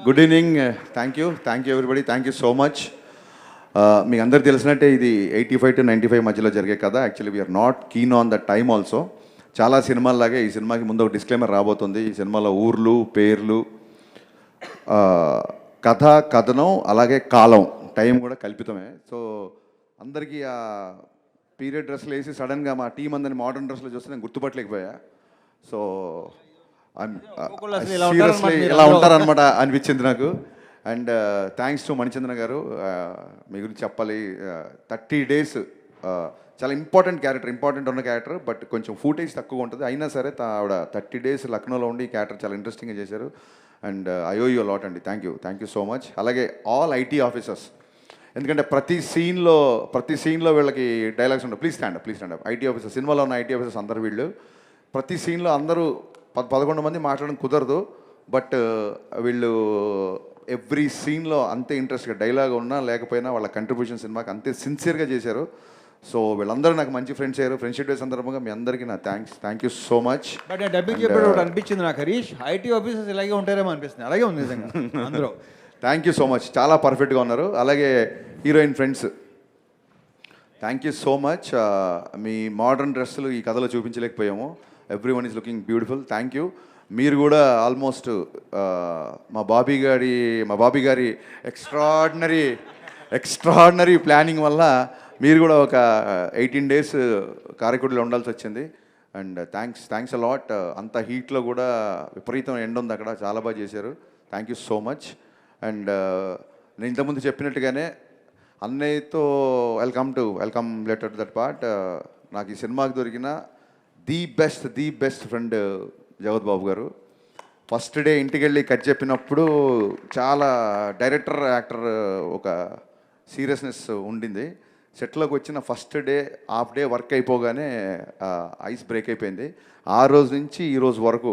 Good evening. Thank you everybody. Thank you so much. మీకు అందరికి తెలిసినట్టే ఇది 85 to 95 మధ్యలో జరిగే కథ. Actually we're not keen on the time also. చాలా సినిమాల్లాగే ఈ సినిమాకి ముందు ఒక డిస్క్లైమర్ రాబోతుంది. ఈ సినిమాలో ఊర్లు, పేర్లు, కథ, కథనం, అలాగే కాలం, టైం కూడా కల్పితమే. సో అందరికీ ఆ పీరియడ్ డ్రెస్లు వేసి సడన్గా మా టీం అందరిని మోడర్న్ డ్రెస్లో చూస్తే నేను గుర్తుపట్టలేకపోయా. సో సీరియస్లీ ఇలా ఉంటారనమాట అనిపించింది నాకు. అండ్ థ్యాంక్స్ టు మణిచంద్ర గారు. మీ గురించి చెప్పాలి. 30 days చాలా ఇంపార్టెంట్ ఉన్న క్యారెక్టర్, బట్ కొంచెం ఫూటేజ్ తక్కువ ఉంటుంది. అయినా సరే ఆవిడ 30 days లక్నోలో ఉండి ఈ క్యారెక్టర్ చాలా ఇంట్రెస్టింగ్గా చేశారు. And I owe you lot అండి. Thank you so much. అలాగే ఆల్ ఐటీ ఆఫీసర్స్, ఎందుకంటే ప్రతి సీన్లో వీళ్ళకి డైలాగ్స్ ఉండవు. Please stand up. IT officers, సినిమాలో ఉన్న ఐటీ ఆఫీసర్స్ అందరు వీళ్ళు. ప్రతి సీన్లో అందరూ 11 మంది మాట్లాడడం కుదరదు, బట్ వీళ్ళు ఎవ్రీ సీన్లో అంతే ఇంట్రెస్ట్గా డైలాగ్ ఉన్నా లేకపోయినా వాళ్ళ కంట్రిబ్యూషన్ సినిమాకి అంతే సిన్సియర్గా చేశారు. సో వీళ్ళందరూ నాకు మంచి ఫ్రెండ్స్ అయ్యారు. ఫ్రెండ్షిప్ డే సందర్భంగా మీ అందరికీ నా thank you so much. But నేను డబ్బింగ్ చెప్పాడు ఒకటి అనిపించింది నాకు, హరీష్, ఐటీ ఆఫీసర్స్ ఇలాగే ఉంటారేమో అనిపిస్తుంది. అలాగే ఉంది నిజంగా అందరూ. Thank you so much. చాలా పర్ఫెక్ట్గా ఉన్నారు. అలాగే heroine friends, thank you so much. మీ మోడర్న్ డ్రెస్సులు ఈ కథలో చూపించలేకపోయాము. Everyone is looking beautiful. Thank you. మీరు కూడా ఆల్మోస్ట్ మా బాబీ గారి ఎక్స్ట్రాడినరీ ప్లానింగ్ వల్ల మీరు కూడా ఒక 18 days కారైకుడిలో ఉండాల్సి వచ్చింది. And thanks a lot. అంత హీట్లో కూడా విపరీతం ఎండ ఉంది అక్కడ, చాలా బాగా చేశారు. Thank you so much. And నేను ఇంతకుముందు చెప్పినట్టుగానే అన్నయ్యతో welcome letter to that part. నాకు ఈ సినిమాకి దొరికిన ది బెస్ట్ ఫ్రెండ్ జగత్ బాబు గారు. ఫస్ట్ డే ఇంటికి వెళ్ళి కట్ చెప్పినప్పుడు చాలా డైరెక్టర్ యాక్టర్ ఒక సీరియస్నెస్ ఉండింది. సెట్లోకి వచ్చిన first day half day work అయిపోగానే ఐస్ బ్రేక్ అయిపోయింది. ఆ రోజు నుంచి ఈ రోజు వరకు,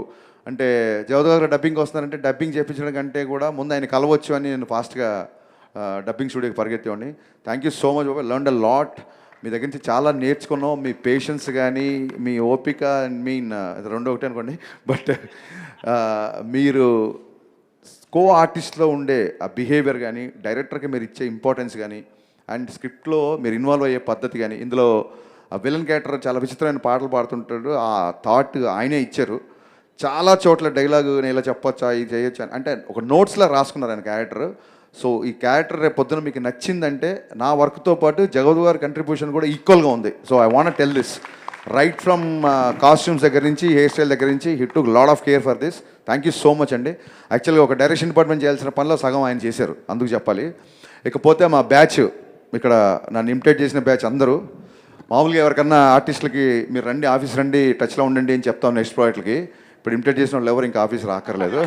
అంటే జగత్ గారు డబ్బింగ్ వస్తున్నారంటే డబ్బింగ్ చేయించడం కంటే కూడా ముందు ఆయన కలవచ్చు అని నేను ఫాస్ట్గా డబ్బింగ్ స్టూడియోకి పరిగెత్తేవాడిని. థ్యాంక్ యూ సో మచ్ బాబు. Learn a lot. మీ దగ్గర నుంచి చాలా నేర్చుకున్నాం. మీ పేషెన్స్ కానీ, మీ ఓపిక, రెండు ఒకటే అనుకోండి, బట్ మీరు కో ఆర్టిస్ట్లో ఉండే ఆ బిహేవియర్ కానీ, డైరెక్టర్కి మీరు ఇచ్చే ఇంపార్టెన్స్ కానీ, అండ్ స్క్రిప్ట్లో మీరు ఇన్వాల్వ్ అయ్యే పద్ధతి కానీ, ఇందులో ఆ విలన్ క్యారెక్టర్ చాలా విచిత్రమైన పాటలు పాడుతుంటాడు. ఆ థాట్ ఆయనే ఇచ్చారు. చాలా చోట్ల డైలాగు నేను ఇలా చెప్పొచ్చా, ఇది చేయొచ్చా అంటే ఒక నోట్స్లా రాసుకున్నారు ఆయన క్యారెక్టర్. సో ఈ క్యారెక్టర్ రేపు పొద్దున మీకు నచ్చిందంటే నా వర్క్తో పాటు జగద్ గారి కంట్రిబ్యూషన్ కూడా ఈక్వల్గా ఉంది. So I want tell this right from costumes దగ్గర నుంచి, హెయిర్ స్టైల్ దగ్గర నుంచి, he took lot of care for this. Thank you so much అండి. యాక్చువల్గా ఒక డైరెక్షన్ డిపార్ట్మెంట్ చేయాల్సిన పనిలో సగం ఆయన చేశారు, అందుకు చెప్పాలి. ఇకపోతే మా బ్యాచ్, ఇక్కడ నన్ను ఇమిటేట్ చేసిన బ్యాచ్ అందరూ, మామూలుగా ఎవరికన్నా ఆర్టిస్టులకి మీరు రండి, ఆఫీస్ రండి, టచ్లో ఉండండి అని చెప్తాం నెక్స్ట్ ప్రాజెక్ట్కి. ఇప్పుడు ఇమిటేట్ చేసిన వాళ్ళు ఎవరు ఇంకా ఆఫీస్ రాక్కర్లేదు.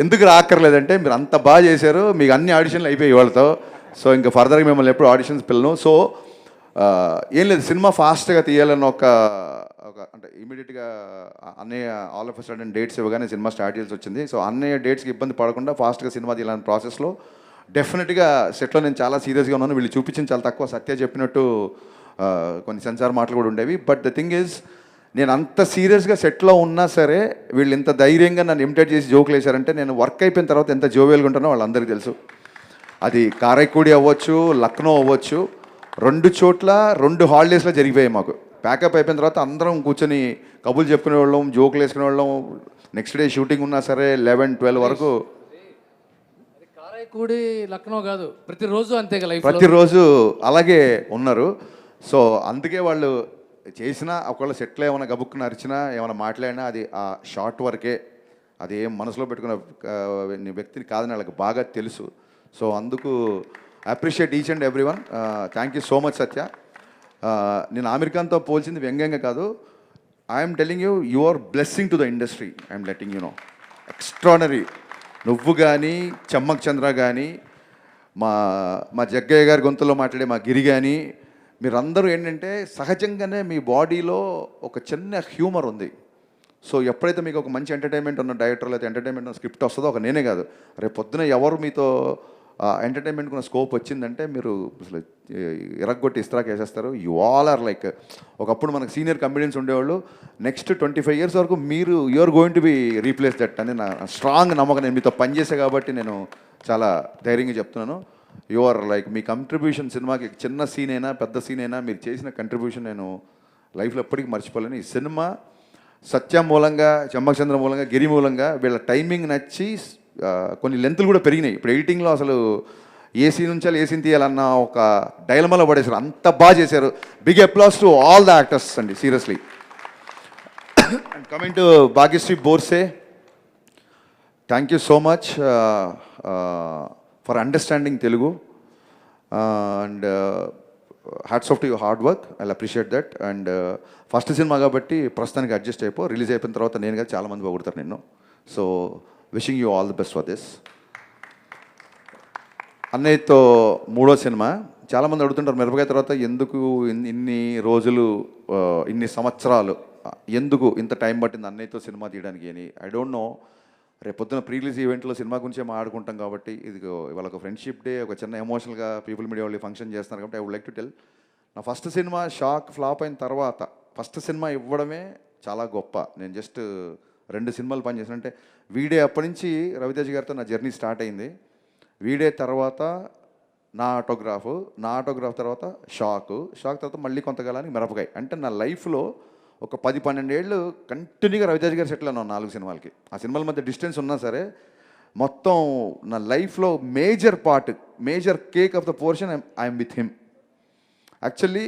ఎందుకు రాక్కర్లేదంటే మీరు అంత బాగా చేశారు, మీకు అన్ని ఆడిషన్లు అయిపోయాయి వాళ్ళతో. సో ఇంకా ఫర్దర్గా మిమ్మల్ని ఎప్పుడు ఆడిషన్స్ పిల్లను. సో ఏం లేదు, సినిమా ఫాస్ట్గా తీయాలని ఒక అంటే ఇమీడియట్గా అన్నయ్య ఆల్ ఆఫ్ సడన్ డేట్స్ ఇవ్వగానే సినిమా స్టార్ట్ చేయాల్సి వచ్చింది. సో అన్నయ్య డేట్స్కి ఇబ్బంది పడకుండా ఫాస్ట్గా సినిమా తీయాలని ప్రాసెస్లో డెఫినెట్గా సెట్లో నేను చాలా సీరియస్గా ఉన్నాను. వీళ్ళు చూపించింది చాలా తక్కువ. సత్య చెప్పినట్టు కొన్ని సెన్సార్ మాటలు కూడా ఉండేవి. బట్ ద థింగ్ ఈజ్, నేను అంత సీరియస్గా సెట్లో ఉన్నా సరే వీళ్ళు ఇంత ధైర్యంగా నన్ను ఇమిటేట్ చేసి జోకులు వేశారంటే నేను వర్క్ అయిపోయిన తర్వాత ఎంత జోవియల్గా ఉంటానో వాళ్ళందరికీ తెలుసు. అది కారైక్కుడి అవ్వచ్చు, లక్నో అవ్వచ్చు, 2 చోట్ల 2 హాలిడేస్లో జరిగిపోయాయి మాకు. ప్యాకప్ అయిపోయిన తర్వాత అందరం కూర్చొని కబుర్లు చెప్పుకునే వాళ్ళం, జోకులు వేసుకునే వాళ్ళం. నెక్స్ట్ డే షూటింగ్ ఉన్నా సరే 11-12 వరకు. కారైక్కుడి లక్నో కాదు, ప్రతిరోజు అంతే కదా, ప్రతిరోజు అలాగే ఉన్నారు. సో అందుకే వాళ్ళు చేసినా, ఒకవేళ సెట్లో ఏమైనా గబుక్కున అరిచినా, ఏమైనా మాట్లాడినా అది ఆ షార్ట్ వరకే. అది ఏం మనసులో పెట్టుకున్న వ్యక్తిని కాదని వాళ్ళకి బాగా తెలుసు. సో అందుకు appreciate each and every one. Thank you so much Satya. నేను ఆమిర్ ఖాన్తో పోల్చింది వ్యంగ్యంగా కాదు. I'm telling you, you are blessing to the industry. I'm letting you know. Extraordinary. నువ్వు కానీ, చమ్మక్ చంద్ర కానీ, మా జగ్గయ్య గారి గొంతులో మాట్లాడే మా గిరి కానీ, మీరందరూ ఏంటంటే సహజంగానే మీ బాడీలో ఒక చిన్న హ్యూమర్ ఉంది. సో ఎప్పుడైతే మీకు ఒక మంచి ఎంటర్టైన్మెంట్ ఉన్న డైరెక్టర్ లేదా ఎంటర్టైన్మెంట్ ఉన్న స్క్రిప్ట్ వస్తుందో, ఒక నేనే కాదు, రేపు పొద్దున ఎవరు మీతో ఎంటర్టైన్మెంట్కి ఉన్న స్కోప్ వచ్చిందంటే మీరు అసలు ఎరగొట్టి ఇస్త్రాక్ వేసేస్తారు. యు ఆల్ ఆర్ లైక్, ఒకప్పుడు మనకు సీనియర్ కమెడియన్స్ ఉండేవాళ్ళు, నెక్స్ట్ 25 years వరకు మీరు are going to be replace that అని నా స్ట్రాంగ్ నమ్మకం. నేను మీతో పనిచేసే కాబట్టి నేను చాలా ధైర్యంగా చెప్తున్నాను. యు ఆర్ లైక్, మీ కంట్రిబ్యూషన్ సినిమాకి చిన్న సీన్ అయినా పెద్ద సీన్ అయినా మీరు చేసిన కంట్రిబ్యూషన్ నేను లైఫ్లో ఎప్పటికీ మర్చిపోలేను. ఈ సినిమా సత్య మూలంగా, చెమ్మచంద్ర మూలంగా, గిరి మూలంగా వీళ్ళ టైమింగ్ నచ్చి కొన్ని లెంతులు కూడా పెరిగినాయి. ఇప్పుడు ఎడిటింగ్లో అసలు ఏ సీన్ నుంచాలి ఏ సీన్ తీయాలన్న ఒక డైలమాలో పడేశారు. అంత బాగా చేశారు. Big applause to all the actors అండి, seriously. And coming to Bhagyashri Borse, thank you so much for understanding Telugu and hats off to your hard work. I appreciate that. And first cinema కాబట్టి ప్రస్తుతానికి adjust అయిపో, రిలీజ్ అయిపోయిన తర్వాత నేను కదా చాలామంది పొగుడతారు నిన్ను. So wishing you all the best for this. అన్నయ్యతో 3వ సినిమా. చాలామంది అడుగుతుంటారు మిరపకాయ తర్వాత ఎందుకు ఇన్ని రోజులు, ఇన్ని సంవత్సరాలు, ఎందుకు ఇంత టైం పట్టింది అన్నయ్యతో సినిమా తీయడానికి అని. I don't know. రేపొద్దున ప్రీ రిలీజ్ ఈవెంట్లో సినిమా గురించే మాట్లాడుకుంటాం కాబట్టి, ఇది ఇవాళ ఒక ఫ్రెండ్షిప్ డే, ఒక చిన్న ఎమోషనల్గా పీపుల్ మీడియా వాళ్ళు ఫంక్షన్ చేస్తున్నారు కాబట్టి I would like to tell, నా ఫస్ట్ సినిమా షాక్ ఫ్లాప్ అయిన తర్వాత ఫస్ట్ సినిమా ఇవ్వడమే చాలా గొప్ప. నేను జస్ట్ 2 సినిమాలు పనిచేసాను. అంటే వీడే అప్పటి నుంచి రవితేజ గారితో నా జర్నీ స్టార్ట్ అయింది. వీడే తర్వాత నా ఆటోగ్రాఫ్ తర్వాత షాక్ తర్వాత మళ్ళీ కొంతకాలానికి మిరపకాయ. అంటే నా లైఫ్లో ఒక 10-12 ఏళ్ళు కంటిన్యూగా రవితేజ గారు సెటిల్ అన్నాను 4 సినిమాలకి. ఆ సినిమాల మధ్య డిస్టెన్స్ ఉన్నా సరే మొత్తం నా లైఫ్లో major part, major cake of the portion I'm with him. Actually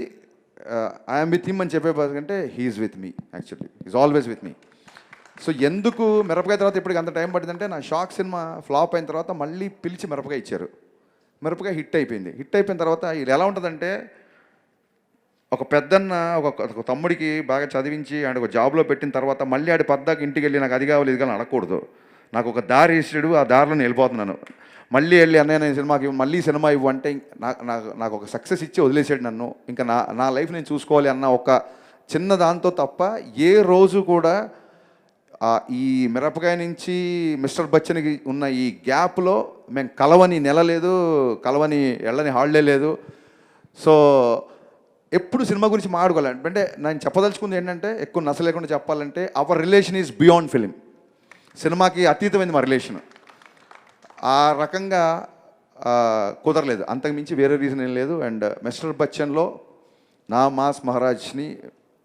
I'm with him అని చెప్పే కంటే he's with me. Actually is always with me. So ఎందుకు మిరపకాయ తర్వాత ఇప్పటికి అంత టైం పట్టిందంటే, నా షాక్ సినిమా ఫ్లాప్ అయిన తర్వాత మళ్ళీ పిలిచి మిరపకాయ ఇచ్చారు. మిరపకాయ హిట్ అయిపోయింది. హిట్ అయిపోయిన తర్వాత ఇది ఎలా ఉంటుందంటే, ఒక పెద్దన్న ఒక తమ్ముడికి బాగా చదివించి ఆడ ఒక జాబ్లో పెట్టిన తర్వాత మళ్ళీ ఆడి పద్దాకి ఇంటికి వెళ్ళి నాకు అది కావాలి ఇది కావాలి అడగకూడదు. నాకు ఒక దారి ఇస్తాడు, ఆ దారిలో నేను వెళ్ళిపోతున్నాను. మళ్ళీ వెళ్ళి అన్నయ్య నేను సినిమాకి మళ్ళీ సినిమా ఇవ్వు అంటే నాకు ఒక సక్సెస్ ఇచ్చి వదిలేసాడు నన్ను. ఇంకా నా లైఫ్ నేను చూసుకోవాలి అన్న ఒక చిన్న దాంతో తప్ప ఏ రోజు కూడా ఈ మిరపకాయ నుంచి మిస్టర్ బచ్చన్కి ఉన్న ఈ గ్యాప్లో మేము కలవని నెల లేదు, కలవని వెళ్ళని హాలిడే లేదు. సో ఎప్పుడు సినిమా గురించి మాట్లాడుకోవాలి. అంటే నేను చెప్పదలుచుకుంది ఏంటంటే, ఎక్కువ నస లేకుండా చెప్పాలంటే, hour relation is beyond film. సినిమాకి అతీతమైంది మా రిలేషన్. ఆ రకంగా కుదరలేదు, అంతకుమించి వేరే రీజన్ ఏం లేదు. అండ్ మిస్టర్ బచ్చన్లో నా మాస్ మహారాజ్ని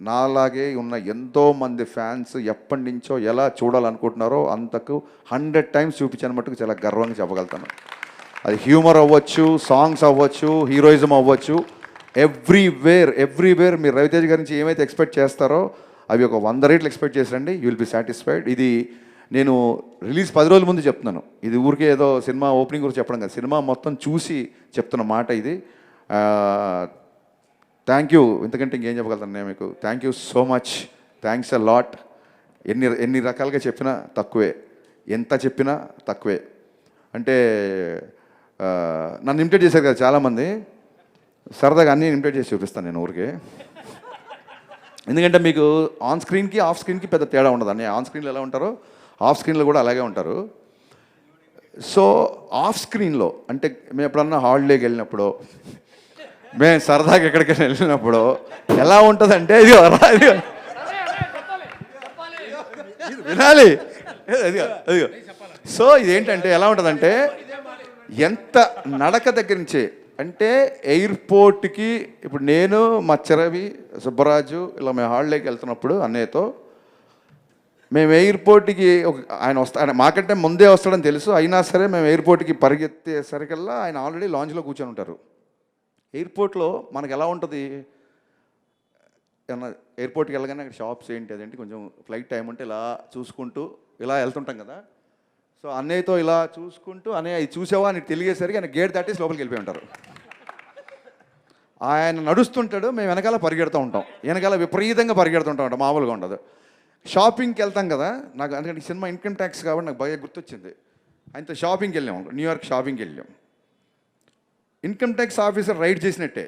నాలాగే ఉన్న ఎంతోమంది ఫ్యాన్స్ ఎప్పటి నుంచో ఎలా చూడాలనుకుంటున్నారో అంతకు 100 times చూపించాను మట్టుకు చాలా గర్వంగా చెప్పగలుగుతాను. అది హ్యూమర్ అవ్వచ్చు, సాంగ్స్ అవ్వచ్చు, హీరోయిజం అవ్వచ్చు, ఎవ్రీవేర్ మీరు రవితేజ గారి నుంచి ఏమైతే ఎక్స్పెక్ట్ చేస్తారో అవి ఒక 100 రెట్లు ఎక్స్పెక్ట్ చేసిరండి. You will be satisfied. ఇది నేను రిలీజ్ 10 రోజుల ముందు చెప్తున్నాను. ఇది ఊరికే ఏదో సినిమా ఓపెనింగ్ గురించి చెప్పడం కాదు, సినిమా మొత్తం చూసి చెప్తున్న మాట ఇది. Thank you. ఇంతకంటే ఇంకేం చెప్పగలుగుతాను నేను మీకు. Thank you so much. Thanks a lot. ఎన్ని రకాలుగా చెప్పినా తక్కువే, ఎంత చెప్పినా తక్కువే. అంటే నన్ను ఇమిటేట్ చేశారు కదా చాలామంది, సరదాగా అన్నీ ఇమిటేట్ చేసి చూపిస్తాను నేను ఊరికే. ఎందుకంటే మీకు ఆన్ స్క్రీన్కి ఆఫ్ స్క్రీన్కి పెద్ద తేడా ఉండదు. అన్నీ ఆన్ స్క్రీన్లో ఎలా ఉంటారో ఆఫ్ స్క్రీన్లో కూడా అలాగే ఉంటారు. సో ఆఫ్ స్క్రీన్లో అంటే మేము ఎప్పుడన్నా హాలిడేకి వెళ్ళినప్పుడు, మేము సరదాగా ఎక్కడికైనా వెళ్ళినప్పుడు ఎలా ఉంటుందంటే, ఇది వినాలి అది. సో ఇదేంటంటే ఎలా ఉంటుందంటే, ఎంత నడక దగ్గర నుంచే అంటే ఎయిర్పోర్ట్కి ఇప్పుడు నేను మచ్చరవి సుబ్బరాజు ఇలా మేము హాలిడేకి వెళ్తున్నప్పుడు అన్నయ్యతో మేము ఎయిర్పోర్ట్కి ఆయన మాకంటే ముందే వస్తాడని తెలుసు, అయినా సరే మేము ఎయిర్పోర్ట్కి పరిగెత్తేసరికల్లా ఆయన ఆల్రెడీ లాంజ్లో కూర్చొని ఉంటారు. ఎయిర్పోర్ట్లో మనకు ఎలా ఉంటుంది, ఏమన్నా ఎయిర్పోర్ట్కి వెళ్ళగానే అక్కడ షాప్స్ ఏంటి అదేంటి కొంచెం ఫ్లైట్ టైం ఉంటే ఇలా చూసుకుంటూ ఇలా వెళ్తుంటాం కదా. సో అన్నయ్యతో ఇలా చూసుకుంటూ అన్నయ్య ఇది చూసావా అని తెలియజేసరికి ఆయన గేట్ దాటేసి లోపలికి వెళ్ళిపోయి ఉంటారు. ఆయన నడుస్తుంటాడు, మేము వెనకాల పరిగెడుతూ ఉంటాం, వెనకాల విపరీతంగా పరిగెడుతుంటాం, మామూలుగా ఉండదు. షాపింగ్కి వెళ్తాం కదా, నాకు అందుకని సినిమా ఇన్కమ్ ట్యాక్స్ కాబట్టి నాకు బాగా గుర్తొచ్చింది. ఆయనతో షాపింగ్కి వెళ్ళాము, న్యూయార్క్ షాపింగ్కి వెళ్ళాం. ఇన్కమ్ ట్యాక్స్ ఆఫీసర్ రైడ్ చేసినట్టే.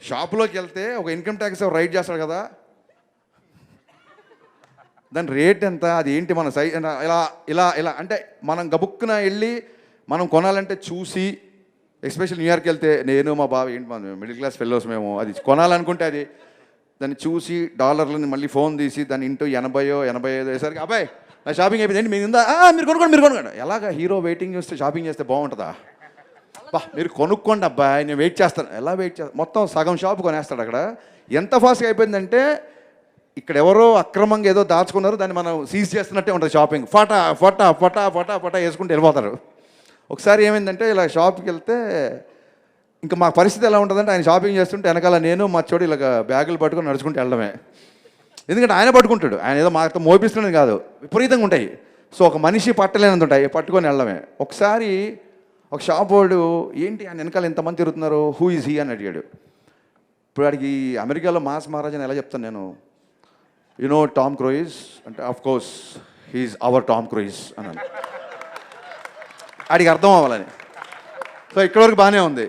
షాపులోకి వెళ్తే ఒక ఇన్కమ్ ట్యాక్స్ రైడ్ చేస్తాడు కదా, దాని రేట్ ఎంత, అది ఏంటి మన సైజ్ ఇలా ఇలా ఇలా అంటే మనం గబుక్కున వెళ్ళి మనం కొనాలంటే చూసి, ఎస్పెషల్ న్యూయార్క్ వెళ్తే నేను మా బావ ఏంటి మన మిడిల్ క్లాస్ ఫెలోస్ మేము, అది కొనాలనుకుంటే అది దాన్ని చూసి డాలర్లని మళ్ళీ ఫోన్ తీసి దాన్ని ఇంటూ 80-85 వేసరికి అబ్బాయి నా షాపింగ్ అయిపోయింది మీరు ఉందా మీరు కొనుక్కోండి ఎలాగా హీరో వెయిటింగ్ చేస్తే షాపింగ్ చేస్తే బాగుంటుందా మీరు కొనుక్కోండి అబ్బాయి నేను వెయిట్ చేస్తాను. ఎలా వెయిట్ చేస్తాను, మొత్తం సగం షాప్ కొనేస్తాడు అక్కడ. ఎంత ఫాస్ట్గా అయిపోయిందంటే ఇక్కడ ఎవరో అక్రమంగా ఏదో దాచుకున్నారు, దాన్ని మనం సీజ్ చేస్తున్నట్టే ఉంటుంది షాపింగ్. ఫటా ఫటా ఫటా ఫటా ఫటా వేసుకుంటూ వెళ్ళిపోతారు. ఒకసారి ఏమైందంటే ఇలా షాప్కి వెళ్తే ఇంకా మా పరిస్థితి ఎలా ఉంటుందంటే ఆయన షాపింగ్ చేస్తుంటే వెనకాల నేను మా చోటు ఇలాగ బ్యాగులు పట్టుకొని నడుచుకుంటూ వెళ్ళడమే. ఎందుకంటే ఆయన పట్టుకుంటాడు, ఆయన ఏదో మాతో మోపిస్తున్నది కాదు, విపరీతంగా ఉంటాయి. సో ఒక మనిషి పట్టలేనంత ఉంటాయి, పట్టుకొని వెళ్ళడమే. ఒకసారి ఒక షాప్ వాడు ఏంటి ఆయన వెనకాల ఎంతమంది తిరుగుతున్నారు, హూ ఈజ్ హీ అని అడిగాడు. ఇప్పుడు వాడికి అమెరికాలో మాస్ మహారాజ్ అని ఎలా చెప్తాను నేను, యు నో టామ్ క్రూయిజ్ అంటే of course he's our Tom Cruise అన్నాను. ఆడికి అర్థం అవ్వాలని. సో ఇక్కడ వరకు బాగానే ఉంది.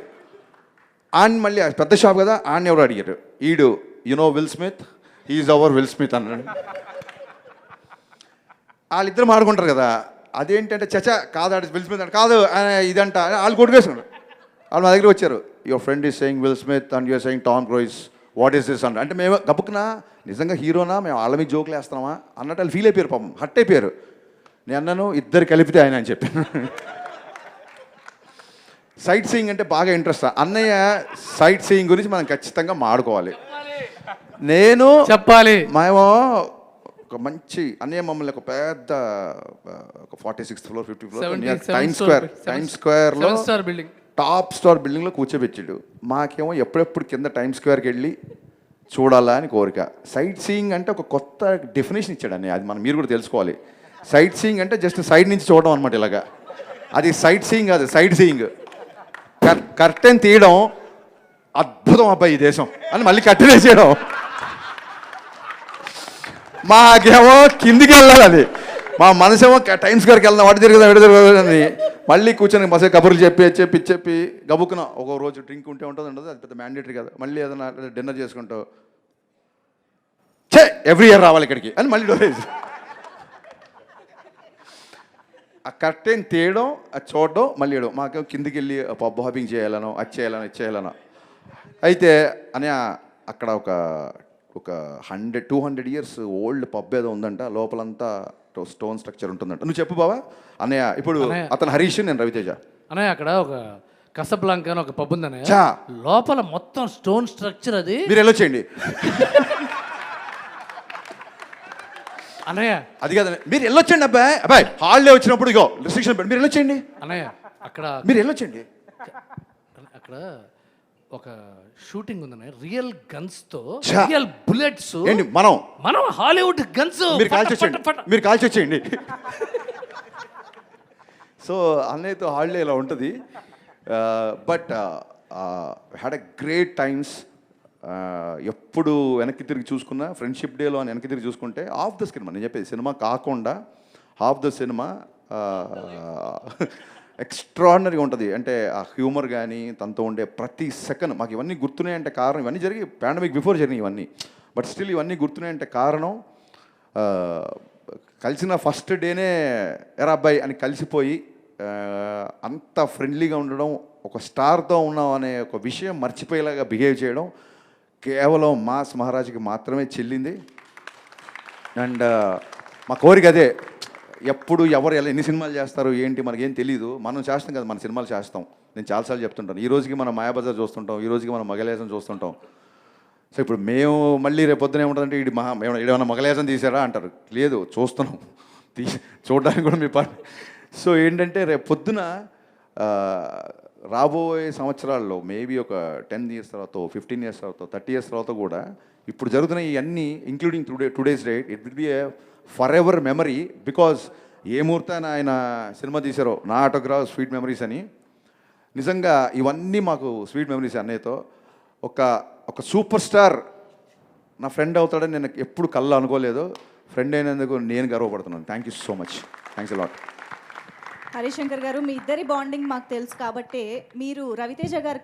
ఆన్ మళ్ళీ పెద్ద షాప్ కదా, ఆన్ ఎవరు అడిగారు, ఈడు you know Will Smith, he's our Will Smith అన్నాడు. వాళ్ళిద్దరు మాడుకుంటారు కదా, అదేంటంటే చచా కాదు ఆడి విల్ స్మిత్ అంటే కాదు ఇదంట వాళ్ళు కొట్టుకేసుకున్నారు. వాళ్ళు మా దగ్గరికి వచ్చారు, your friend is saying Will Smith and you're saying Tom Cruise, what is this అంటే మేము గబుక్కునా నిజంగా హీరోనా మేము వాళ్ళ మీద జోకులు వేస్తున్నామా అన్నట్టు వాళ్ళు ఫీల్ అయిపోయారు, పాపం హట్ అయిపోయారు. నేను అన్నాను ఇద్దరు కలిపితే ఆయన అని చెప్పాను. సైట్ సీయింగ్ అంటే బాగా ఇంట్రెస్ట్. అన్నయ్య సైట్ సీయింగ్ గురించి మనం ఖచ్చితంగా మాడుకోవాలి. నేను చెప్పాలి మేము ఒక మంచి అన్నయ్య మమ్మల్ని ఒక పెద్ద ఒక 46th floor 50th floor time స్క్వేర్లో స్టార్ బిల్డింగ్ టాప్ స్టార్ బిల్డింగ్లో కూర్చోబెట్టాడు. మాకేమో ఎప్పుడెప్పుడు కింద టైమ్ స్క్వేర్కి వెళ్ళి చూడాలా అని కోరిక. సైట్ సీయింగ్ అంటే ఒక కొత్త డెఫినేషన్ ఇచ్చాడు అన్నయ్య, అది మనం మీరు కూడా తెలుసుకోవాలి. సైట్ సీయింగ్ అంటే జస్ట్ సైడ్ నుంచి చూడడం అనమాట ఇలాగా, అది సైట్ సీయింగ్ కాదు, సైట్ సీయింగ్. కర్టెన్ తీయడం అద్భుతం అబ్బాయి ఈ దేశం అని మళ్ళీ కర్టెన్ వేసేయడం, మాకేమో కిందికి వెళ్ళాలి. అది మా మనసేమో టైమ్స్ గారికి వెళ్దాం, వాటి తిరుగుదాం మళ్ళీ కూర్చొని మసే కబుర్లు చెప్పి గబుక్కున ఒక రోజు డ్రింక్ ఉంటే ఉంటుంది ఉండదు, అది పెద్ద మ్యాండేటరీ కాదు. మళ్ళీ ఏదైనా డిన్నర్ చేసుకుంటావు ఎవ్రీ ఇయర్ రావాలి ఇక్కడికి అని మళ్ళీ డోరేజ్. ఆ కర్టెన్ తీయడం, అది చూడడం, మళ్ళీ వేయడం. మాకేమో కిందికి వెళ్ళి పబ్ హాపింగ్ చేయాలనో అది చేయాలనో అయితే అని అక్కడ ఒక 100-200 years ఓల్డ్ పబ్ ఏదో ఉందంట, లోపలంతా స్టోన్ స్ట్రక్చర్ ఉంటుందంట. నువ్వు చెప్పు బావా అన్నయ్య. ఇప్పుడు అతను హరీష్, నేను రవితేజ. అన్నయ్య అక్కడ ఒక కసబ్లాంకా అని ఒక పబ్ ఉంది అన్నయ్య, చా లోపల మొత్తం స్టోన్ స్ట్రక్చర్. అది మీరు వెళ్ళొచ్చేయండి. అన్నయ్య అది కాదు, మీరు వెళ్ళొచ్చండి అబ్బాయి హాలిడే వచ్చినప్పుడు ఇగో రిస్ట్రిక్షన్ పెట్టి మీరు వెళ్ళొచ్చేయండి. అన్నయ్య అక్కడ మీరు వెళ్ళొచ్చండి. అక్కడ ఒక షూటింగ్ ఉంది అన్నయ్య, రియల్ గన్స్ తో, ఛా! Real bullets. ఏంటి మనం హాలీవుడ్ గన్స్ మీరు కాల్చి వచ్చేయండి. సో అన్నయ్యతో హాలిడే ఇలా ఉంటుంది. But had a great times. ఎప్పుడు వెనక్కి తిరిగి చూసుకున్నా, ఫ్రెండ్షిప్ డేలో అని వెనక్కి తిరిగి చూసుకుంటే హాఫ్ ద సినిమా, నేను చెప్పేది సినిమా కాకుండా హాఫ్ ద సినిమా ఎక్స్ట్రాడినరీగా ఉంటుంది. అంటే ఆ హ్యూమర్ కానీ తనతో ఉండే ప్రతి సెకండ్ మాకు ఇవన్నీ గుర్తున్నాయంటే కారణం, ఇవన్నీ జరిగి పాండమిక్ బిఫోర్ జరిగినాయి ఇవన్నీ, బట్ స్టిల్ ఇవన్నీ గుర్తున్నాయంటే కారణం కలిసిన ఫస్ట్ డేనే ఎరా అబ్బాయి అని కలిసిపోయి అంత ఫ్రెండ్లీగా ఉండడం, ఒక స్టార్తో ఉన్నాం అనే ఒక విషయం మర్చిపోయేలాగా బిహేవ్ చేయడం కేవలం మాస్ మహారాజ్కి మాత్రమే చెల్లింది. అండ్ మా కోరిక అదే, ఎప్పుడు ఎవరు ఎలా ఎన్ని సినిమాలు చేస్తారు ఏంటి మనకేం తెలీదు, మనం చేస్తాం కదా, మన సినిమాలు చేస్తాం. నేను చాలాసార్లు చెప్తుంటాను, ఈ రోజుకి మనం మాయాబజార్ చూస్తుంటాం, ఈ రోజుకి మనం మగలేసం చూస్తుంటాం. సో ఇప్పుడు మేము మళ్ళీ రేపు పొద్దున ఏముంటుందంటే ఏమైనా మగలేసం తీసారా అంటారు. లేదు, చూస్తున్నాం, చూడడానికి కూడా మీ పని. సో ఏంటంటే రేపు పొద్దున రాబోయే సంవత్సరాల్లో మేబీ ఒక 10 years తర్వాత, 15 years తర్వాత, 30 years తర్వాత కూడా ఇప్పుడు జరుగుతున్న ఇవన్నీ including today's date it will be a forever memory. Because ఏ ముహూర్తాన ఆయన సినిమా తీశారో నా ఆటోగ్రాఫ్ స్వీట్ మెమరీస్ అని, నిజంగా ఇవన్నీ మాకు స్వీట్ మెమరీస్. అన్నయ్యతో ఒక సూపర్ స్టార్ నా ఫ్రెండ్ అవుతాడని నేను ఎప్పుడు కళ్ళు అనుకోలేదు. ఫ్రెండ్ అయినందుకు నేను గర్వపడుతున్నాను. Thank you so much. Thanks a lot. Harishankar garu, మీ ఇద్దరి బాండింగ్ మాకు తెలుసు కాబట్టి మీరు రవితేజ గారు